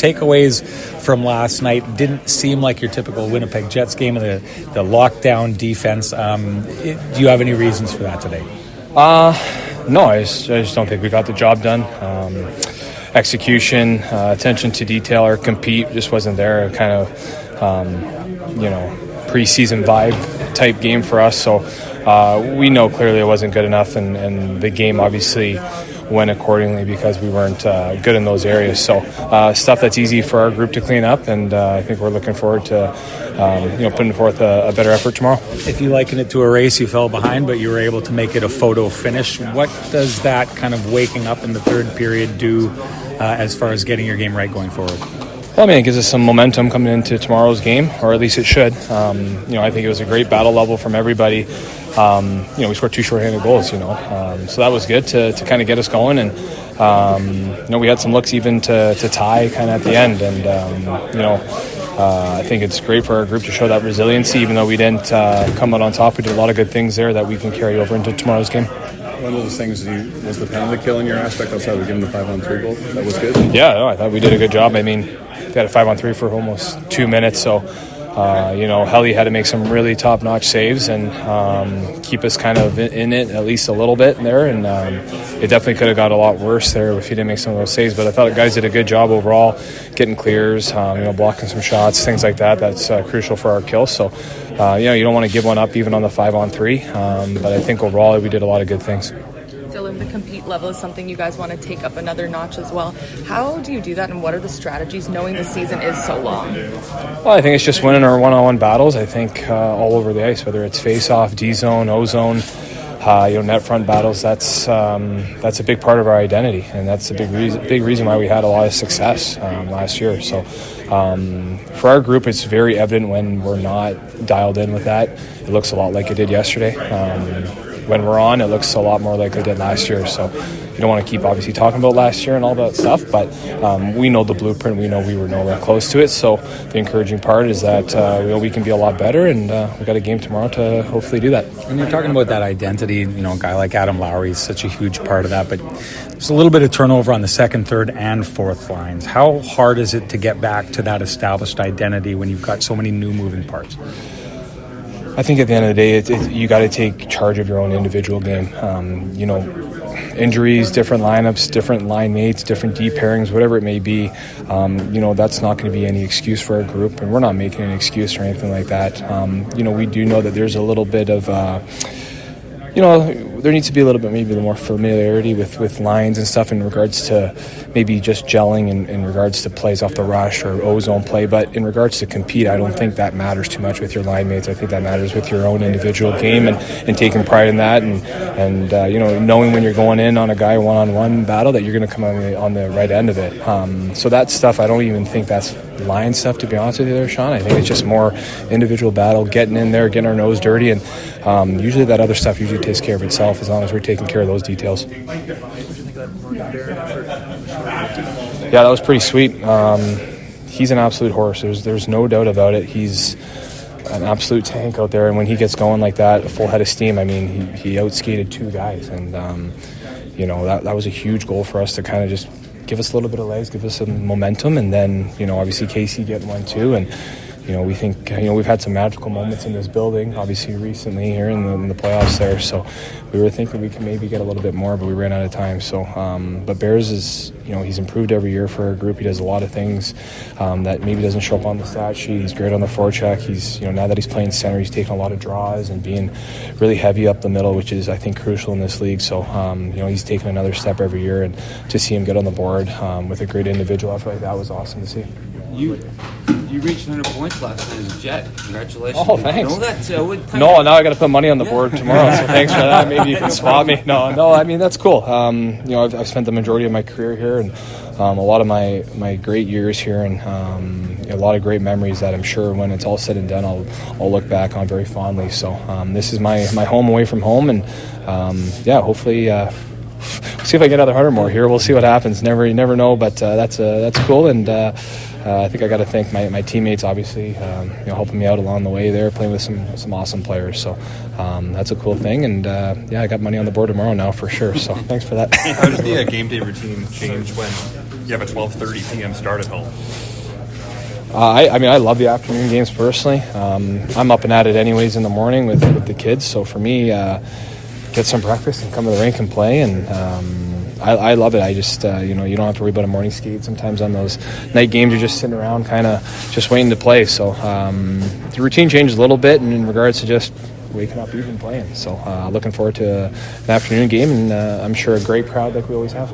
takeaways from last night didn't seem like your typical Winnipeg Jets game of the lockdown defense. Do you have any reasons for that today? No, I just don't think we got the job done. Execution, attention to detail, or compete just wasn't there. Kind of, preseason vibe type game for us. So we know clearly it wasn't good enough, and the game obviously went accordingly because we weren't good in those areas. So stuff that's easy for our group to clean up, and I think we're looking forward to putting forth a better effort tomorrow. If you liken it to a race, you fell behind, but you were able to make it a photo finish. What does that kind of waking up in the third period do as far as getting your game right going forward? Well, it gives us some momentum coming into tomorrow's game, or at least it should. I think it was a great battle level from everybody. We scored 2 shorthanded goals, so that was good to kind of get us going. And, we had some looks even to tie kind of at the end. And, I think it's great for our group to show that resiliency, even though we didn't come out on top. We did a lot of good things there that we can carry over into tomorrow's game. One of those things was the penalty kill in your aspect outside of giving the 5-on-3 goal. That was good. Yeah, no, I thought we did a good job. We had a 5-on-3 for almost 2 minutes, so Helly had to make some really top-notch saves and keep us kind of in it at least a little bit there, and it definitely could have got a lot worse there if he didn't make some of those saves. But I thought the guys did a good job overall, getting clears, blocking some shots, things like that. That's crucial for our kill. So you don't want to give one up even on the 5-on-3, but I think overall we did a lot of good things. Dylan, the compete level is something you guys want to take up another notch as well. How do you do that, and what are the strategies knowing the season is so long? Well, I think it's just winning our one-on-one battles. I think all over the ice, whether it's face-off, D-zone, O-zone, net front battles. That's a big part of our identity, and that's a big reason why we had a lot of success last year. So for our group, it's very evident when we're not dialed in with that. It looks a lot like it did yesterday. When we're on, it looks a lot more like it did last year. So you don't want to keep obviously talking about last year and all that stuff, but we know the blueprint. We know we were nowhere close to it. So the encouraging part is that we can be a lot better, and we got a game tomorrow to hopefully do that. When you're talking about that identity, a guy like Adam Lowry is such a huge part of that, but there's a little bit of turnover on the second, third, and fourth lines. How hard is it to get back to that established identity when you've got so many new moving parts? I think at the end of the day, you got to take charge of your own individual game. Injuries, different lineups, different line mates, different D pairings, whatever it may be, that's not going to be any excuse for our group, and we're not making an excuse or anything like that. We do know that there's a little bit of there needs to be a little bit maybe more familiarity with lines and stuff in regards to maybe just gelling in regards to plays off the rush or O-zone play. But in regards to compete, I don't think that matters too much with your line mates. I think that matters with your own individual game and taking pride in that and knowing when you're going in on a guy one-on-one battle that you're going to come on the right end of it. So that stuff, I don't even think that's line stuff, to be honest with you there, Sean. I think it's just more individual battle, getting in there, getting our nose dirty, and usually that other stuff usually takes care of itself as long as we're taking care of those details. Yeah, that was pretty sweet. He's an absolute horse. There's no doubt about it. He's an absolute tank out there, and when he gets going like that, a full head of steam, he outskated 2 guys, and that was a huge goal for us to kind of just give us a little bit of legs, give us some momentum, and then obviously Casey getting one too, and we think we've had some magical moments in this building, obviously recently here in the playoffs there. So we were thinking we could maybe get a little bit more, but we ran out of time. So, but Bears is he's improved every year for our group. He does a lot of things that maybe doesn't show up on the stat sheet. He's great on the forecheck. He's now that he's playing center, he's taking a lot of draws and being really heavy up the middle, which is I think crucial in this league. So he's taking another step every year, and to see him get on the board with a great individual, I feel like that was awesome to see. You reached 100 points last night as a Jet. Congratulations. Oh, thanks. You know that, no, now I got to put money on the board tomorrow, so thanks for that. Maybe you can swap me. No, that's cool. I've spent the majority of my career here, and a lot of my great years here, and a lot of great memories that I'm sure when it's all said and done, I'll look back on very fondly. So this is my home away from home, and hopefully see if I get another 100 more here. We'll see what happens. You never know, but that's cool, and I think I got to thank my teammates, obviously, helping me out along the way there, playing with some awesome players. So that's a cool thing, and I got money on the board tomorrow now for sure. So thanks for that. How does the game day routine change when you have a 12:30 p.m. start at home? I mean, I love the afternoon games personally. I'm up and at it anyways in the morning with the kids. So for me, get some breakfast and come to the rink and play. And I love it. I just, you don't have to worry about a morning skate. Sometimes on those night games, you're just sitting around kind of just waiting to play. So the routine changes a little bit in regards to just waking up, eating, and playing. So looking forward to an afternoon game, and I'm sure a great crowd like we always have.